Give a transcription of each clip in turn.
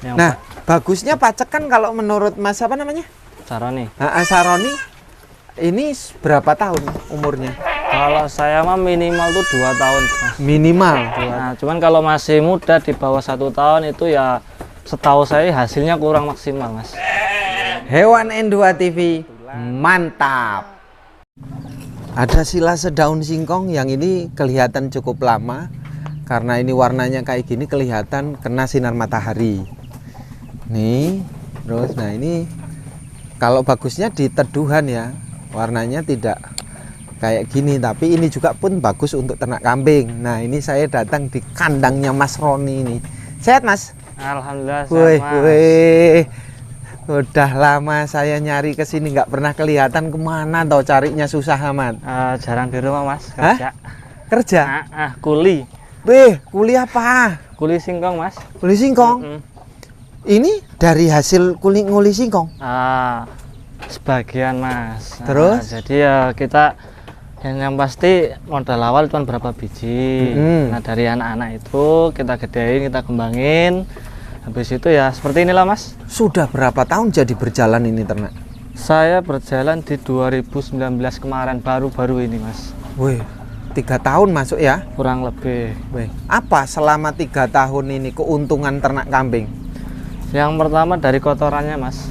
Nah, bagusnya pacekan kalau menurut Mas apa namanya? Saroni. Saroni ini berapa tahun umurnya? Kalau saya mah minimal tuh 2 tahun, Mas. Minimal. Nah, cuman kalau masih muda di bawah 1 tahun itu ya setahu saya hasilnya kurang maksimal, Mas. Hewan N2 TV mantap. Ada silase daun singkong yang ini kelihatan cukup lama karena ini warnanya kayak gini, kelihatan kena sinar matahari. Nih, terus nah ini kalau bagusnya di teduhan ya, warnanya tidak kayak gini, tapi ini juga pun bagus untuk ternak kambing. Nah, ini saya datang di kandangnya Mas Roni ini. Sehat, Mas? Alhamdulillah Wih, sehat, Mas. wih. Udah lama saya nyari ke sini nggak pernah kelihatan, kemana tau carinya susah amat. Jarang di rumah, Mas, kerja. Kerja? Kuli. Wih, kuliah apa? Kuli singkong, Mas. Kuli singkong? Ini dari hasil nguli singkong? Sebagian, Mas. Terus? Jadi ya kita yang pasti modal awal cuma berapa biji. Nah, dari anak-anak itu kita gedein, kita kembangin. Habis itu ya seperti inilah, Mas. Sudah berapa tahun jadi berjalan ini ternak? Saya berjalan di 2019 kemarin, baru-baru ini, Mas. Wih, 3 tahun masuk ya? Kurang lebih. Wih, apa selama 3 tahun ini keuntungan ternak kambing? Yang pertama dari kotorannya, Mas.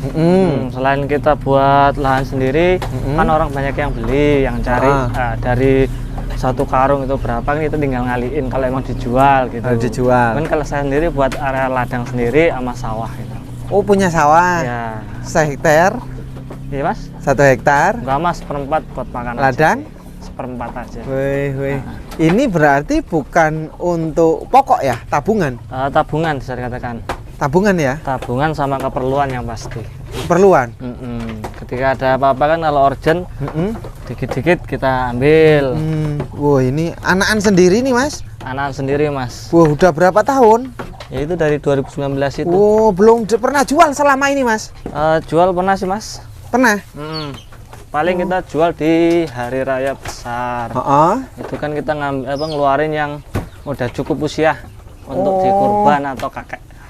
Selain kita buat lahan sendiri, kan orang banyak yang beli, yang cari dari 1 karung itu berapa, kan kita tinggal ngaliin kalau emang dijual gitu. Dijual. Kan kalau saya sendiri buat area ladang sendiri sama sawah gitu. Oh, punya sawah? Ya. 1 hektar? Iya, Mas. 1 hektar? Enggak, Mas, 1/4 buat makan. Ladang? 1/4 aja. Wih, wih. Ini berarti bukan untuk pokok ya, tabungan? Tabungan bisa dikatakan. Tabungan ya? Tabungan sama keperluan yang pasti. Keperluan? Ketika ada apa-apa kan kalau urgent, dikit-dikit kita ambil. Wah, ini anakan sendiri nih, Mas? Anakan sendiri, Mas. Wah, udah berapa tahun? Ya itu dari 2019 itu. Oh, belum pernah jual selama ini, Mas? Jual pernah sih, Mas. Pernah? Paling kita jual di hari raya besar. Itu kan kita ngeluarin yang udah cukup usia untuk dikurban atau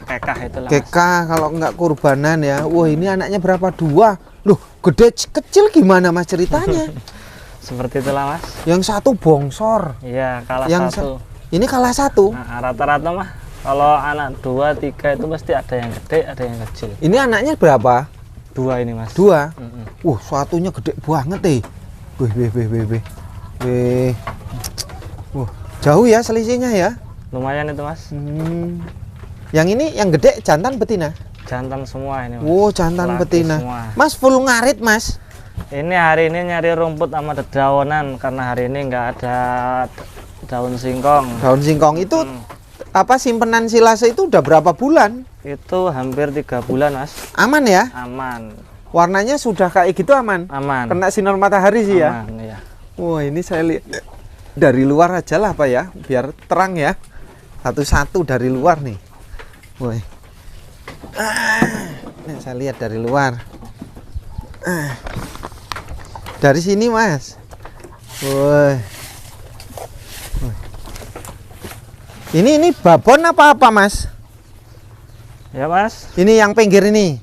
kekah itulah. Kekah kalau nggak kurbanan ya. Wah, ini anaknya berapa? 2. Loh, gede kecil gimana, Mas, ceritanya? Seperti itulah, Mas. Yang satu bongsor. Iya, kalah yang 1. Ini kalah 1. Nah, rata-rata mah kalau anak 2, 3 itu pasti ada yang gede, ada yang kecil. Ini anaknya berapa? 2 ini, Mas. 2. Satunya gede banget nih. Wih. Jauh ya selisihnya ya. Lumayan itu, Mas. Yang ini yang gede jantan betina? Jantan semua ini, Mas. Jantan Laki betina. semua. Mas full ngarit, Mas. Ini hari ini nyari rumput sama dedaunan karena hari ini nggak ada daun singkong. Daun singkong itu apa, simpenan silase itu udah berapa bulan? Itu hampir 3 bulan, Mas. Aman ya? Aman. Warnanya sudah kayak gitu aman? Aman. Kena sinar matahari sih ya? Aman, iya. Wah, ini saya lihat dari luar aja lah, Pak ya, biar terang ya. Satu-satu dari luar nih. Woi. Nih, saya lihat dari luar. Dari sini, Mas. Woi. Ini babon apa, Mas? Ya, Mas. Ini yang pinggir ini.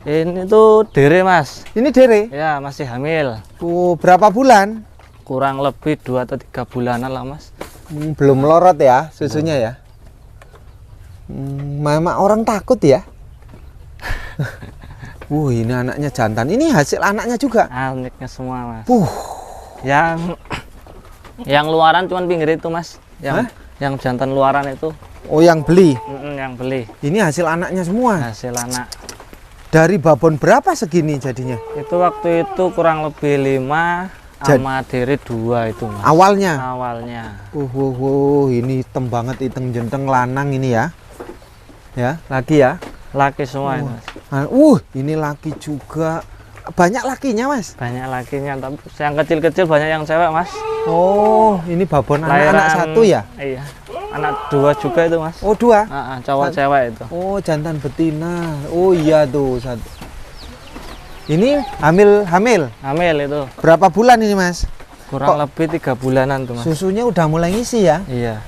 Ini tuh dere, Mas. Ini dere? Ya, masih hamil. Berapa bulan? Kurang lebih 2 atau 3 bulanan lah, Mas. Belum melorot ya susunya ya? Mama orang takut ya? Ini anaknya jantan. Ini hasil anaknya juga? Anaknya semua, Mas. Yang luaran cuman pinggir itu, Mas. Yang jantan luaran itu. Oh, yang beli? Yang beli. Ini hasil anaknya semua? Hasil anak. Dari babon berapa segini jadinya? Itu waktu itu kurang lebih 5 sama diri 2 itu, Mas. Awalnya? Awalnya. Ini hitam banget, hitam jenteng lanang ini ya. Ya, laki ya? Laki semua ini, Mas. Ini laki juga. Banyak lakinya, Mas? Banyak lakinya, tapi yang kecil-kecil banyak yang cewek, Mas. Ini babon anak 1 ya? Iya. Anak 2 juga itu, Mas. 2? Cowok cewek itu. Jantan betina. Iya tuh, 1. Ini hamil? Hamil itu. Berapa bulan ini, Mas? Kurang lebih 3 bulanan tuh, Mas. Susunya udah mulai ngisi ya? Iya.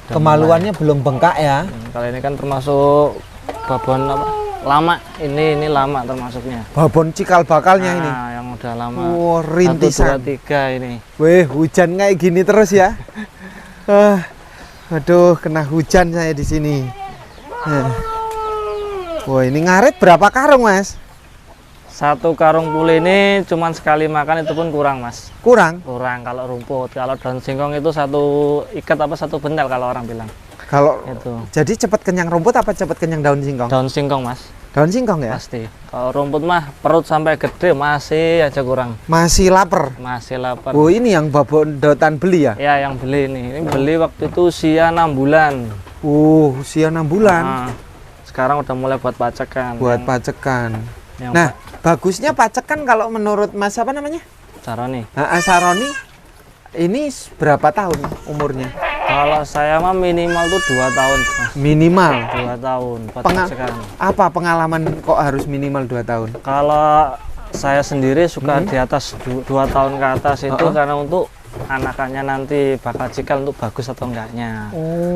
Kemaluannya belum bengkak ya? Kalau ini kan termasuk babon apa? Lama. Ini lama termasuknya. Babon cikal bakalnya ini. Yang udah lama. Oh, rintisan. 1, 2, 3 ini. Weh, hujan kayak gini terus ya. Aduh, kena hujan saya di sini. Wah, ini ngaret berapa karung, Mas? 1 karung pule ini cuman sekali makan itu pun kurang, Mas. Kurang? Kurang kalau rumput. Kalau daun singkong itu 1 ikat apa 1 bentel kalau orang bilang. Kalau itu. Jadi cepat kenyang rumput apa cepat kenyang daun singkong? Daun singkong, Mas. Daun singkong ya? Pasti. Kalau rumput mah perut sampai gede masih aja kurang. Masih lapar. Masih lapar. Oh, ini yang babon dotan beli ya? Ya, yang beli ini. Ini beli waktu itu usia 6 bulan. Usia 6 bulan. Nah, sekarang udah mulai buat pacekan. Buat pacekan. Yang Nah, bagusnya pacekan kalau menurut Mas apa namanya? Saroni. Saroni ini berapa tahun umurnya? Kalau saya mah minimal tuh 2 tahun, Mas. Minimal 2 tahun buat pacekan. Apa pengalaman kok harus minimal 2 tahun? Kalau saya sendiri suka di atas 2 tahun ke atas itu karena untuk anakannya nanti bakal cikal untuk bagus atau enggaknya.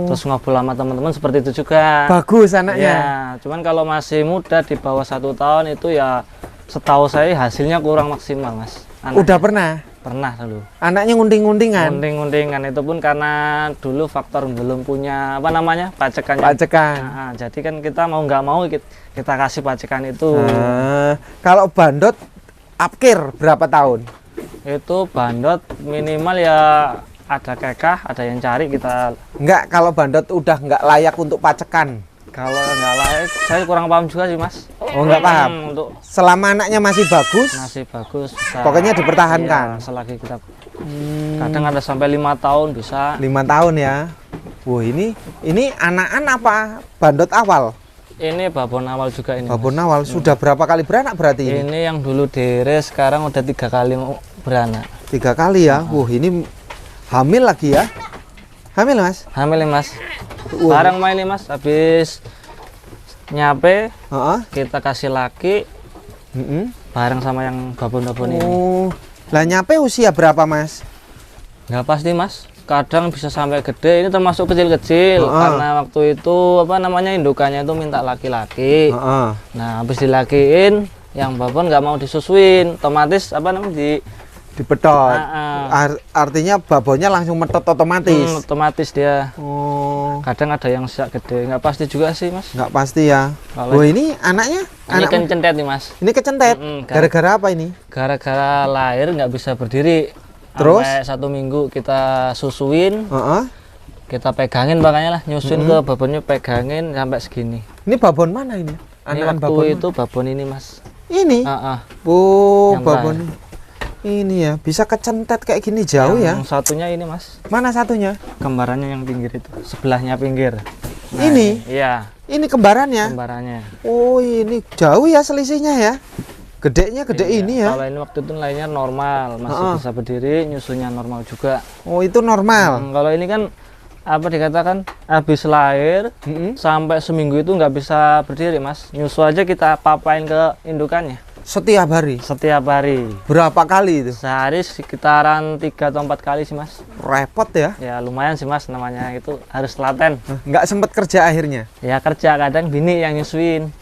Terus ngobrol sama teman-teman seperti itu juga. Bagus anaknya. Ya, cuman kalau masih muda di bawah 1 tahun itu ya setahu saya hasilnya kurang maksimal, Mas. Anaknya. Udah pernah? Pernah dulu. Anaknya ngunting-nguntingan? Ngunting-nguntingan itu pun karena dulu faktor belum punya apa namanya pacekan. Pacekan. Nah, jadi kan kita mau nggak mau kita kasih pacekan itu. Kalau bandot apkir berapa tahun? Itu bandot minimal ya ada kekah, ada yang cari kita. Enggak, kalau bandot udah nggak layak untuk pacekan. Kalau nggak layak, saya kurang paham juga sih, Mas. Oh, nggak paham. Untuk selama anaknya masih bagus, bisa, pokoknya dipertahankan. Iya, selagi kita kadang ada sampai 5 tahun bisa. 5 tahun ya. Wah, ini anakan apa bandot awal? Ini babon awal juga ini. Babon awal sudah berapa kali beranak berarti ini? Ini yang dulu deres sekarang udah 3 kali beranak. 3 kali ya. Wah, ini hamil lagi ya? Hamil, Mas? Hamil, Mas. Barang main nih, Mas. Habis nyape, kita kasih laki. Bareng sama yang babon-babon ini. Lah nyape usia berapa, Mas? Nggak pasti, Mas. Kadang bisa sampai gede. Ini termasuk kecil-kecil karena waktu itu apa namanya indukannya itu minta laki-laki. Nah, habis dilakiin, yang babon nggak mau disusuin, otomatis apa namanya dipedot. Artinya babonnya langsung metot otomatis. Otomatis dia. Kadang ada yang siak gede, nggak pasti juga sih, Mas. Nggak pasti ya. Oh, ini anaknya? Ini kecentet nih, Mas. Ini kecentet. Gara-gara apa ini? Gara-gara lahir nggak bisa berdiri. Terus? Sampai 1 minggu kita susuin. Kita pegangin makanya lah, nyusuin ke babonnya, pegangin sampai segini. Ini babon mana ini? Ini waktu babon itu babon ini, Mas. Ini? Oh, babon ini. Ini ya, bisa kecentet kayak gini jauh yang ya. Satunya ini, Mas. Mana satunya? Kembarannya yang pinggir itu, sebelahnya pinggir. Nah, ini? Iya. Ini kembarannya? Kembarannya. Oh, ini jauh ya selisihnya ya. Gedenya gede ini ya. Kalau ini waktu itu lainnya normal, masih bisa berdiri, nyusunya normal juga. Oh, itu normal. Kalau ini kan apa dikatakan habis lahir sampai seminggu itu nggak bisa berdiri, Mas. Nyusu aja kita papain ke indukannya. Setiap hari? Setiap hari. Berapa kali itu? Sehari sekitaran 3 atau 4 kali sih, Mas. Repot ya? Ya lumayan sih, Mas, namanya itu harus telaten. Nggak sempet kerja akhirnya? Ya kerja, kadang bini yang nyusuin.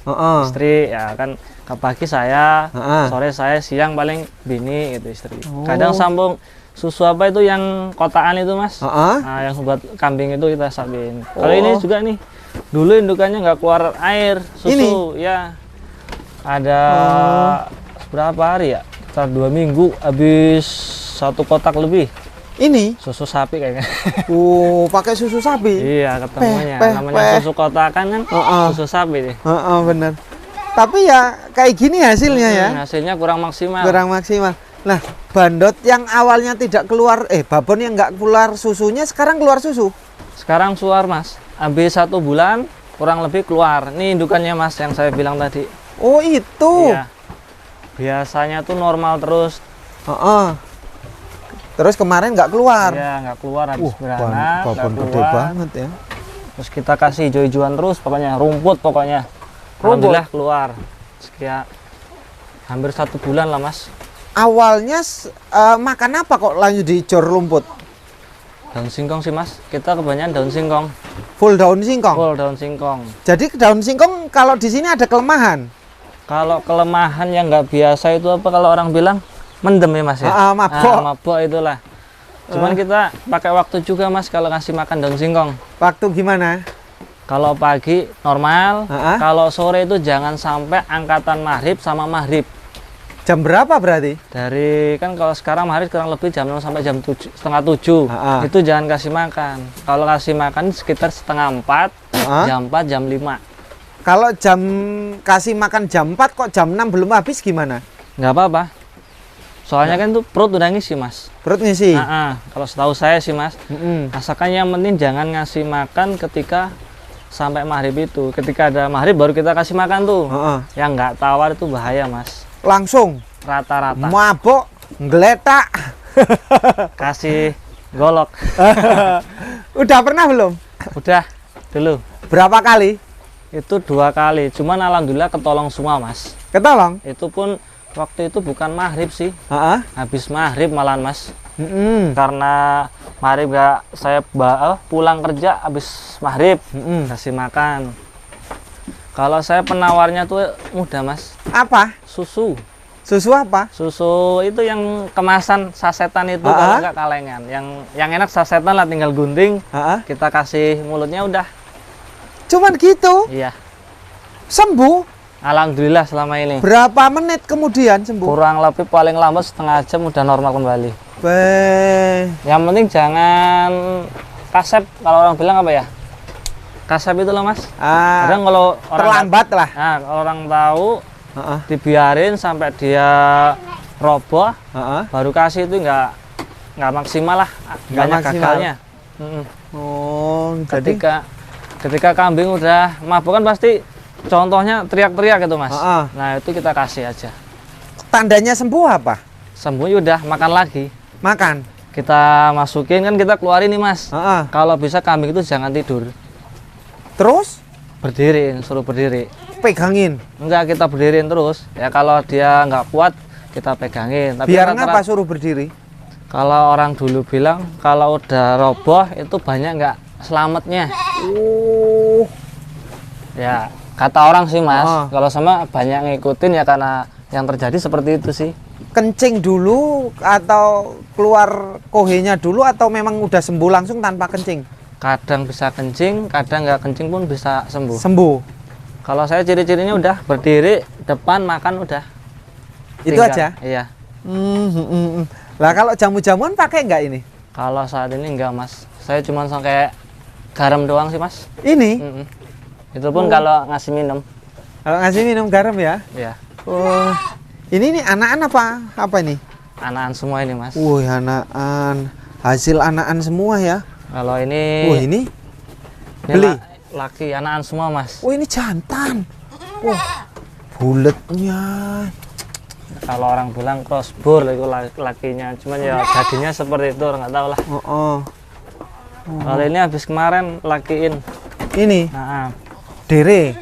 Istri ya kan ke pagi saya, sore saya, siang paling bini gitu istri. Kadang sambung susu apa itu yang kotaan itu, Mas. Nah, yang buat kambing itu kita sampin. Kalau ini juga nih, dulu indukannya nggak keluar air susu. Ini? Ya ada berapa hari ya? Sekitar 2 minggu habis 1 kotak lebih. Ini susu sapi kayaknya. Pakai susu sapi? Iya, ketemunya namanya susu kotakan kan. Susu sapi nih. Bener. Tapi ya kayak gini hasilnya ya. Hasilnya kurang maksimal. Kurang maksimal. Nah, bandot yang awalnya tidak keluar, babon yang nggak keluar susunya sekarang keluar susu? Sekarang keluar, Mas. Habis 1 bulan kurang lebih keluar. Ini indukannya, Mas, yang saya bilang tadi. Oh, itu. Iya. Biasanya tuh normal terus. Terus kemarin nggak keluar? Iya, nggak keluar habis beranak. Babon gede banget ya. Terus kita kasih hijau-hijauan terus, pokoknya rumput pokoknya. Alhamdulillah keluar. Sekian hampir 1 bulan lah, Mas. Awalnya makan apa kok lanjut dijor rumput? Daun singkong sih mas, kita kebanyakan daun singkong. Full daun singkong. Full daun singkong. Jadi daun singkong kalau di sini ada kelemahan. Kalau kelemahan yang nggak biasa itu apa kalau orang bilang mendem ya mas ya? Mabok. Mabok itulah. Cuman kita pakai waktu juga mas kalau ngasih makan daun singkong. Waktu gimana? Kalau pagi normal, kalau sore itu jangan sampai angkatan maghrib sama maghrib. Jam berapa berarti? Dari kan kalau sekarang maghrib kurang lebih jam 6 sampai jam 7, setengah 7. Itu jangan kasih makan. Kalau kasih makan sekitar setengah 4, jam 4, jam 5. Kalau jam kasih makan jam 4 kok jam 6 belum habis gimana? Nggak apa-apa. Soalnya kan tuh perut udah ngisi mas. Perut ngisi? Kalau setahu saya sih mas. Asalkan yang penting jangan ngasih makan ketika sampai maghrib itu. Ketika ada maghrib baru kita kasih makan tuh. Yang nggak tawar itu bahaya mas. Langsung? Rata-rata. Mabok, ngeletak. Kasih golok. Udah pernah belum? Udah dulu. Berapa kali? Itu 2 kali. Cuman alhamdulillah ketolong semua mas. Ketolong? Itu pun waktu itu bukan maghrib sih. Habis maghrib malahan mas. Karena maghrib saya pulang kerja habis maghrib kasih makan. Kalau saya penawarnya tuh mudah mas. Apa? Susu. Susu apa? Susu itu yang kemasan sasetan itu, kalau enggak kalengan. Yang enak sasetan lah, tinggal gunting. Kita kasih mulutnya udah. Cuman gitu? Iya. Sembuh? Alhamdulillah selama ini. Berapa menit kemudian sembuh? Kurang lebih paling lambat setengah jam udah normal kembali. Yang penting jangan kasep, kalau orang bilang apa ya? Kasep itu loh mas. Kadang kalau orang terlambat lah. Nah, kalau orang tahu dibiarin sampai dia roboh, baru kasih itu nggak maksimal lah, banyak gagalnya. Ketika kambing udah mabuk kan pasti contohnya teriak-teriak gitu mas. Nah itu kita kasih aja. Tandanya sembuh apa? Sembuh udah makan lagi. Makan? Kita masukin kan kita keluarin nih mas. Kalau bisa kambing itu jangan tidur. Terus? Berdiri, suruh berdiri. Pegangin? Enggak, kita berdiriin terus. Ya kalau dia nggak kuat kita pegangin. Tapi biar ngapa suruh berdiri? Kalau orang dulu bilang kalau udah roboh itu banyak nggak selamatnya. Ya kata orang sih mas. Kalau sama banyak ngikutin ya karena yang terjadi seperti itu sih. Kencing dulu atau keluar kohenya dulu atau memang udah sembuh langsung tanpa kencing? Kadang bisa kencing, kadang nggak kencing pun bisa sembuh. Sembuh. Kalau saya ciri-cirinya udah berdiri, depan makan udah. Itu tinggal. Aja? Iya. Lah kalau jamu-jamuan pakai nggak ini? Kalau saat ini enggak mas. Saya cuma pakai garam doang sih mas. Ini? Itu pun kalau ngasih minum. Kalau ngasih minum garam ya? Iya. Ini nih anakan apa ini? Anakan semua ini mas. Wih anakan. Hasil anakan semua ya? Kalau ini. Ini beli laki anakan semua mas. Ini jantan. Buletnya. Kalau orang bilang crossbore itu lakinya, cuman ya jadinya seperti itu orang nggak tahu lah. Kalau ini habis kemarin lakiin. Ini. Dere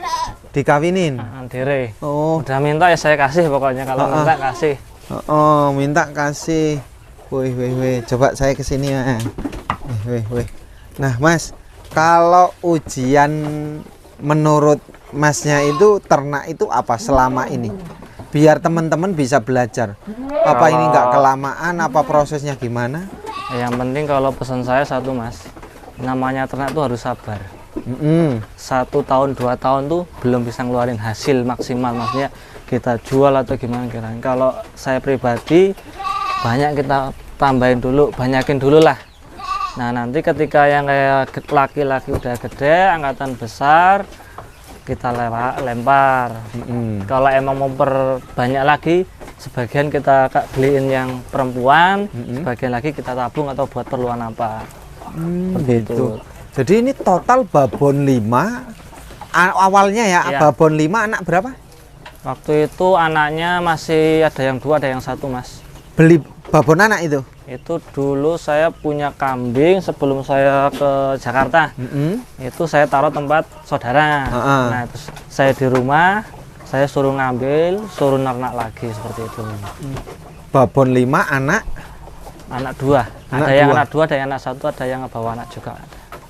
dikawinin. Dere. Udah minta ya saya kasih pokoknya kalau minta kasih. Minta kasih. Wih. Coba saya kesini ya. Wih. Nah mas, kalau ujian menurut masnya itu ternak itu apa selama ini? Biar teman-teman bisa belajar. Apa ini nggak kelamaan? Apa prosesnya gimana? Yang penting kalau pesan saya satu mas, namanya ternak itu harus sabar. 1 tahun 2 tahun tuh belum bisa ngeluarin hasil maksimal, maksudnya kita jual atau gimana kira-kira. Kalau saya pribadi banyak kita tambahin dulu, banyakin dulu lah. Nah nanti ketika yang kayak laki-laki udah gede, angkatan besar, kita lempar. Kalau emang mau perbanyak lagi, sebagian kita beliin yang perempuan, sebagian lagi kita tabung atau buat perluan apa. Begitu. Jadi ini total babon 5 awalnya ya, babon 5 anak berapa? Waktu itu anaknya masih ada yang 2, ada yang 1 mas. Beli babon anak itu? Itu dulu saya punya kambing sebelum saya ke Jakarta. Itu saya taruh tempat saudara. Nah terus saya di rumah, saya suruh ngambil, suruh ternak lagi seperti itu. Babon 5 anak? Anak 2. Ada yang anak 2, ada yang anak 1, ada yang bawa anak juga.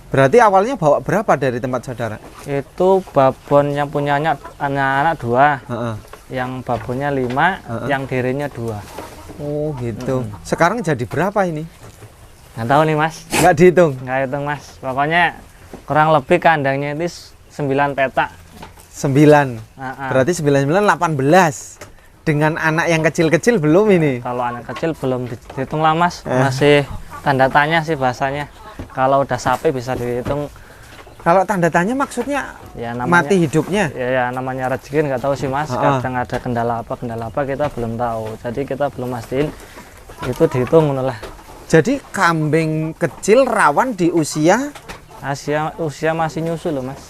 Berarti awalnya bawa berapa dari tempat saudara? Itu babon yang punyanya anak-anak 2. Heeh. Yang babonnya 5, yang dirinya 2. Oh gitu. Sekarang jadi berapa ini? Nggak tahu nih mas. Nggak dihitung? Nggak hitung mas. Pokoknya kurang lebih kandangnya itu 9 petak. 9. Berarti 9 18. Dengan anak yang kecil-kecil belum ini? Kalau anak kecil belum dihitung lah mas. Masih tanda tanya sih bahasanya. Kalau udah sapi bisa dihitung. Kalau tanda tanya maksudnya ya, namanya, mati hidupnya? Ya namanya rezeki nggak tahu sih mas. Kadang ada kendala apa kita belum tahu. Jadi kita belum mastiin itu dihitung lah. Jadi kambing kecil rawan di usia masih nyusu loh mas.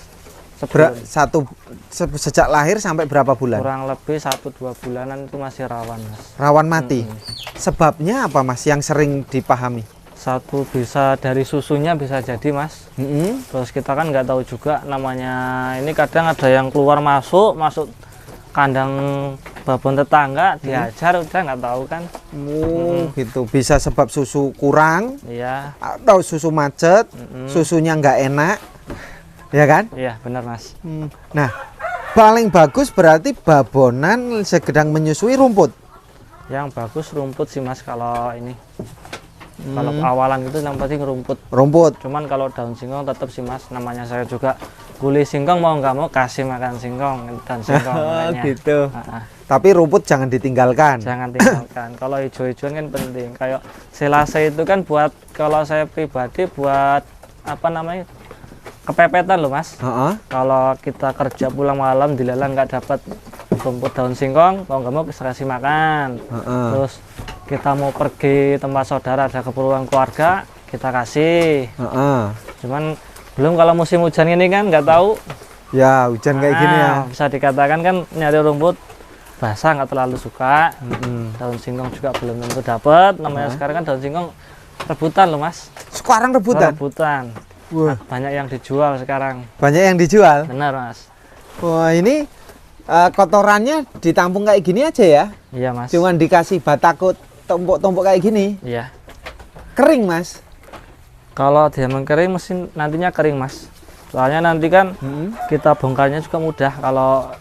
Sejak lahir sampai berapa bulan? Kurang lebih 1-2 bulanan itu masih rawan mas. Rawan mati. Sebabnya apa mas yang sering dipahami? Satu bisa dari susunya bisa jadi mas. Terus kita kan nggak tahu juga namanya, ini kadang ada yang keluar masuk kandang babon tetangga diajar, udah nggak tahu kan. Gitu, bisa sebab susu kurang, iya, atau susu macet, susunya nggak enak, ya kan? Iya benar mas. Nah, paling bagus berarti babonan sedang menyusui rumput. Yang bagus rumput sih mas kalau ini. Kalau awalan itu yang penting rumput. Cuman kalau daun singkong tetap sih mas, namanya saya juga kuli singkong, mau nggak mau kasih makan singkong dan singkong. Gitu. Tapi rumput jangan ditinggalkan. Jangan tinggalkan. Kalau hijau-hijauan kan penting. Kayak selase itu kan buat, kalau saya pribadi buat apa namanya, kepepetan loh mas. Kalau kita kerja pulang malam dilelang nggak dapat rumput daun singkong, mau nggak mau kita kasih makan. Terus kita mau pergi tempat saudara, ada keperluan keluarga, kita kasih. Cuman belum kalau musim hujan ini kan nggak tahu. Ya hujan kayak gini ya. Bisa dikatakan kan nyari rumput basah nggak terlalu suka. Daun singkong juga belum tentu dapat. Namanya sekarang kan daun singkong rebutan loh mas. Sekarang rebutan? Rebutan. Banyak yang dijual sekarang. Banyak yang dijual? Benar mas. Wah ini kotorannya ditampung kayak gini aja ya? Iya mas. Cuman dikasih batakut tumpuk-tumpuk kayak gini? Iya. Kering mas? Kalau dia mengkering mesin nantinya kering mas. Soalnya nanti kan kita bongkarnya juga mudah kalau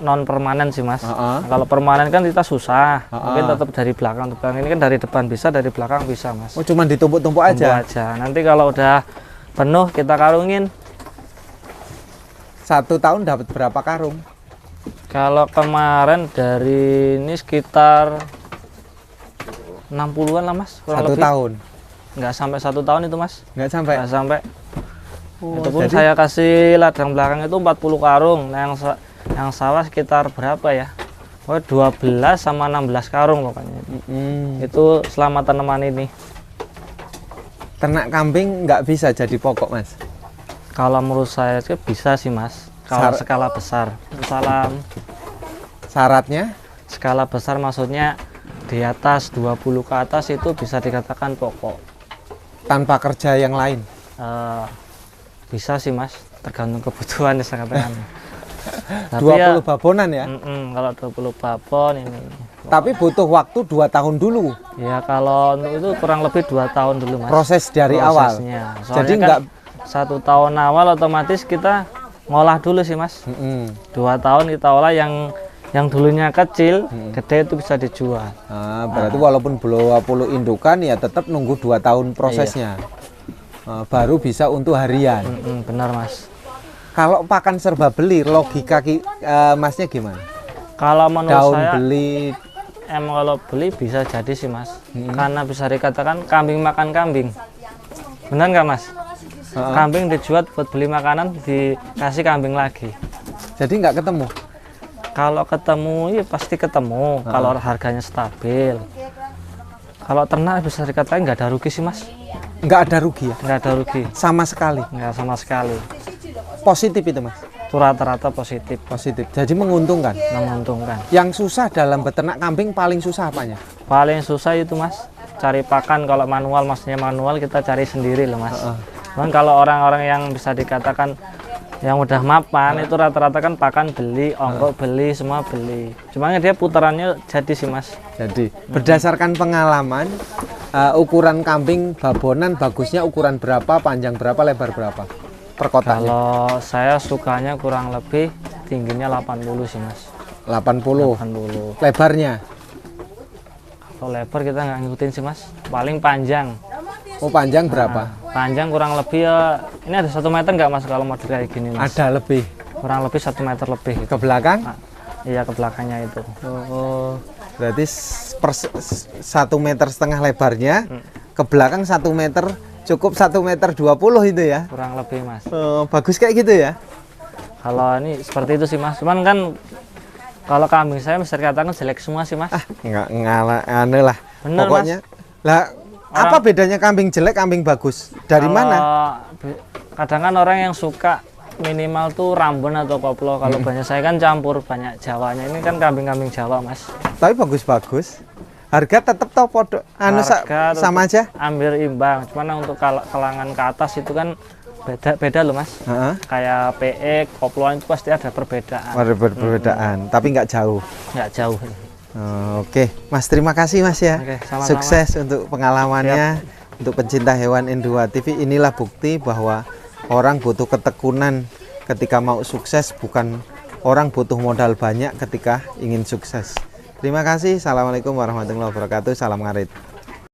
non permanen sih mas. Kalau permanen kan kita susah. Mungkin tetap dari belakang. Ini kan dari depan bisa, dari belakang bisa mas. Oh cuman ditumpuk-tumpuk aja? Nanti kalau udah penuh kita karungin. 1 tahun dapat berapa karung? Kalau kemarin dari ini sekitar 60-an lah mas. 1 tahun? Nggak sampai 1 tahun itu mas. Nggak sampai? Nggak sampai. Itu pun jadi saya kasih ladang belakang itu 40 karung. Nah yang sawah sekitar berapa ya? 12 sama 16 karung pokoknya. Itu selama tanaman ini. Ternak kambing nggak bisa jadi pokok mas? Kalau menurut saya sih bisa sih mas. Kalau skala besar. Salam. Syaratnya? Skala besar maksudnya di atas 20 ke atas itu bisa dikatakan pokok. Tanpa kerja yang lain? Bisa sih mas, tergantung kebutuhan ya saya katakan. 20 babonan ya? Kalau 20 babon ini. Tapi butuh waktu 2 tahun dulu? Ya kalau untuk itu kurang lebih 2 tahun dulu mas. Proses dari prosesnya. Awal? Jadi kan 1 tahun awal otomatis kita ngolah dulu sih mas. 2 tahun kita olah yang dulunya kecil, gede itu bisa dijual. Berarti walaupun belum 20 indukan ya tetap nunggu 2 tahun prosesnya. Baru bisa untuk harian. Benar mas. Kalau pakan serba beli, logika masnya gimana? Kalau menurut daun saya beli, emang kalau beli bisa jadi sih mas. Karena bisa dikatakan kambing makan kambing. Benar nggak mas? Kambing dijual buat beli makanan, dikasih kambing lagi. Jadi nggak ketemu? Kalau ketemu ya pasti ketemu. Kalau harganya stabil. Kalau ternak bisa dikatakan nggak ada rugi sih mas. Nggak ada rugi ya? Nggak ada rugi. Sama sekali? Nggak sama sekali. Positif itu mas? Itu rata-rata positif. Positif. Jadi menguntungkan? Menguntungkan. Yang susah dalam beternak kambing paling susah apanya? Paling susah itu mas, cari pakan. Kalau manual, maksudnya manual kita cari sendiri loh mas. Cuman kalau orang-orang yang bisa dikatakan yang udah mapan itu rata-rata kan pakan beli, ongkok beli, semua beli. Cuma dia putarannya jadi sih mas. Jadi berdasarkan pengalaman ukuran kambing babonan bagusnya ukuran berapa, panjang berapa, lebar berapa per kotaknya? Kalau saya sukanya kurang lebih tingginya 80 sih mas. 80. 80. Lebarnya? Kalau lebar kita nggak ngikutin sih mas, paling panjang. Oh panjang berapa? Panjang kurang lebih ya, ini ada 1 meter nggak mas kalau model kayak gini mas? Ada lebih. Kurang lebih 1 meter lebih. Ke belakang? Iya ke belakangnya itu. Oh, berarti 1,5 meter lebarnya, ke belakang 1 meter, cukup 1,20 meter itu ya? Kurang lebih mas. Oh, bagus kayak gitu ya? Kalau ini seperti itu sih mas, cuman kan kalau kambing saya bisa dikatakan jelek semua sih mas. Nggak ngalah, aneh lah. Bener, Pokoknya, lah apa bedanya kambing jelek, kambing bagus? Dari mana? Kadang kan orang yang suka minimal tuh Rambon atau Koplo. Kalau banyak saya kan campur banyak Jawanya. Ini kan kambing-kambing Jawa mas. Tapi bagus-bagus. Harga tetap tau podo, Harga sama aja. Hampir imbang. Cuman untuk kalangan ke atas itu kan beda loh mas. Kayak PE, Koploan itu pasti ada perbedaan. Ada perbedaan, tapi nggak jauh. Nggak jauh. Oke, Mas terima kasih Mas ya. Oke, sama-sama. Sukses untuk pengalamannya. Untuk pencinta hewan N2 TV, inilah bukti bahwa orang butuh ketekunan ketika mau sukses, bukan orang butuh modal banyak ketika ingin sukses. Terima kasih. Assalamualaikum warahmatullahi wabarakatuh. Salam ngarit.